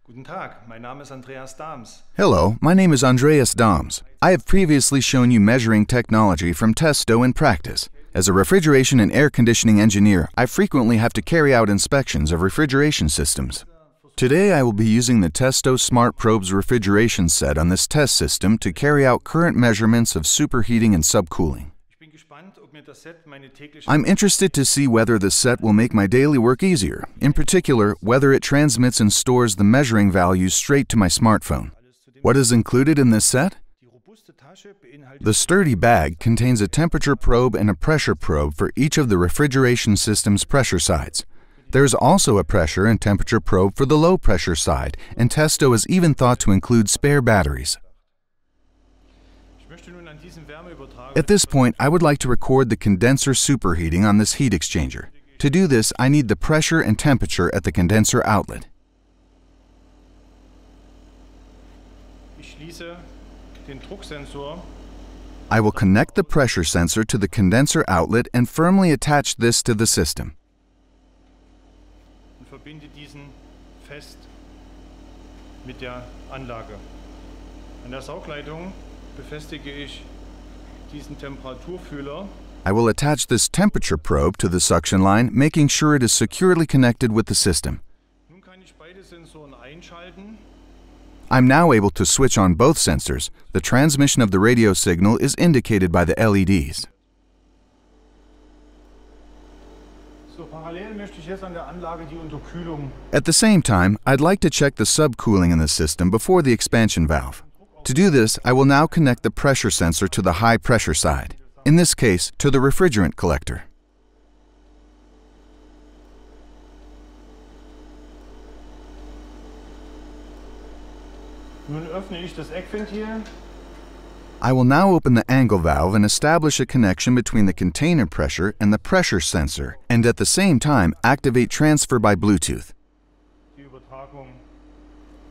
Guten Tag, mein Name ist Andreas Dahms. Hello, my name is Andreas Dahms. I have previously shown you measuring technology from Testo in practice. As a refrigeration and air conditioning engineer, I frequently have to carry out inspections of refrigeration systems. Today I will be using the Testo Smart Probes refrigeration set on this test system to carry out current measurements of superheating and subcooling. I'm interested to see whether the set will make my daily work easier, in particular, whether it transmits and stores the measuring values straight to my smartphone. What is included in this set? The sturdy bag contains a temperature probe and a pressure probe for each of the refrigeration system's pressure sides. There is also a pressure and temperature probe for the low pressure side, and Testo is even thought to include spare batteries. At this point, I would like to record the condenser superheating on this heat exchanger. To do this, I need the pressure and temperature at the condenser outlet. I will connect the pressure sensor to the condenser outlet and firmly attach this to the system. Verbinde diesen fest mit der Anlage. An der Saugleitung befestige ich diesen Temperaturfühler. I will attach this temperature probe to the suction line, making sure it is securely connected with the system. Nun kann ich beide Sensoren einschalten. I'm now able to switch on both sensors. The transmission of the radio signal is indicated by the LEDs. At the same time, I'd like to check the subcooling in the system before the expansion valve. To do this, I will now connect the pressure sensor to the high pressure side, in this case, to the refrigerant collector. Nun öffne ich das Eckventil. I will now open the angle valve and establish a connection between the container pressure and the pressure sensor, and at the same time activate transfer by Bluetooth. Die Übertragung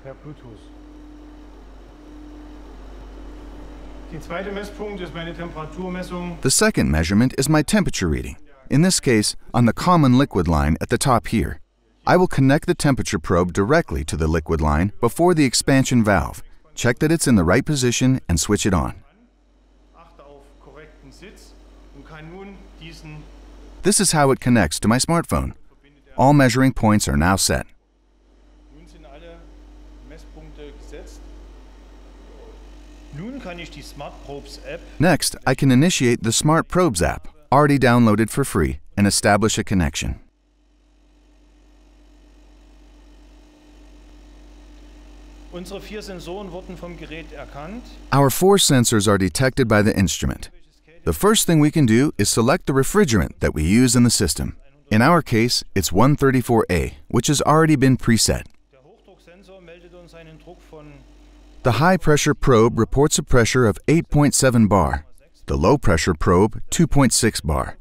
per Bluetooth. Die zweite Messpunkt ist meine Temperaturmessung. The second measurement is my temperature reading, in this case on the common liquid line at the top here. I will connect the temperature probe directly to the liquid line before the expansion valve. Check that it's in the right position and switch it on. This is how it connects to my smartphone. All measuring points are now set. Next, I can initiate the Smart Probes app, already downloaded for free, and establish a connection. Our 4 sensors are detected by the instrument. The first thing we can do is select the refrigerant that we use in the system. In our case, it's 134A, which has already been preset. The high-pressure probe reports a pressure of 8.7 bar. The low-pressure probe, 2.6 bar.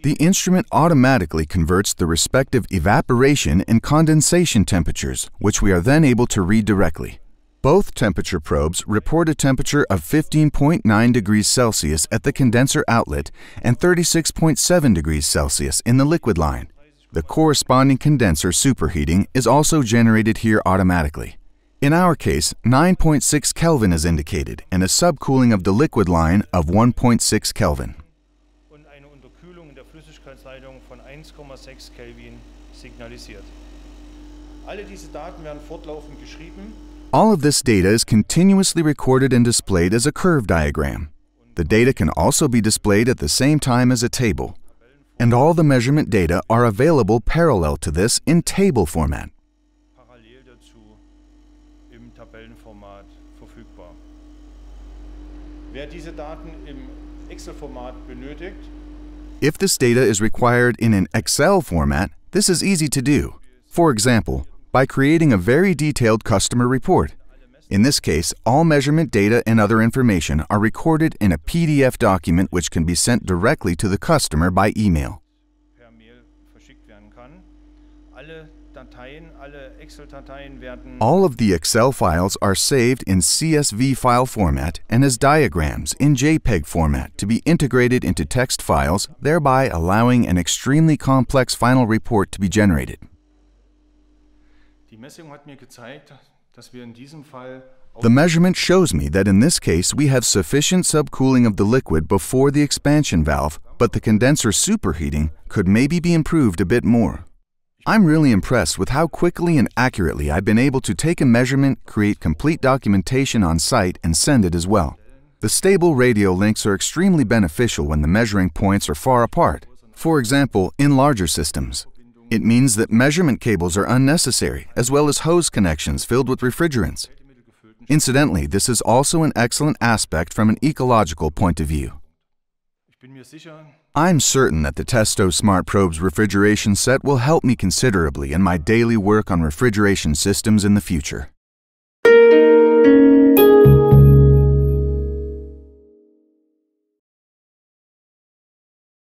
The instrument automatically converts the respective evaporation and condensation temperatures, which we are then able to read directly. Both temperature probes report a temperature of 15.9 degrees Celsius at the condenser outlet and 36.7 degrees Celsius in the liquid line. The corresponding condenser superheating is also generated here automatically. In our case, 9.6 Kelvin is indicated and a subcooling of the liquid line of 1.6 Kelvin. Und eine Unterkühlung in der Flüssigkeitsleitung von 1,6 Kelvin signalisiert. Alle diese Daten werden fortlaufend geschrieben. All of this data is continuously recorded and displayed as a curve diagram. The data can also be displayed at the same time as a table. And all the measurement data are available parallel to this in table format. Parallel dazu im Tabellenformat verfügbar. Wer diese Daten im Excel-Format benötigt, if this data is required in an Excel format, this is easy to do. For example, by creating a very detailed customer report. In this case, all measurement data and other information are recorded in a PDF document which can be sent directly to the customer by email. per Mail verschickt werden kann. Alle Excel-Dateien werden All of the Excel files are saved in CSV file format and as diagrams in JPEG format to be integrated into text files, thereby allowing an extremely complex final report to be generated. Die Messung hat mir gezeigt, The measurement shows me that in this case we have sufficient subcooling of the liquid before the expansion valve, but the condenser superheating could maybe be improved a bit more. I'm really impressed with how quickly and accurately I've been able to take a measurement, create complete documentation on site, and send it as well. The stable radio links are extremely beneficial when the measuring points are far apart. For example, in larger systems. It means that measurement cables are unnecessary, as well as hose connections filled with refrigerants. Incidentally, this is also an excellent aspect from an ecological point of view. I'm certain that the Testo Smart Probes refrigeration set will help me considerably in my daily work on refrigeration systems in the future.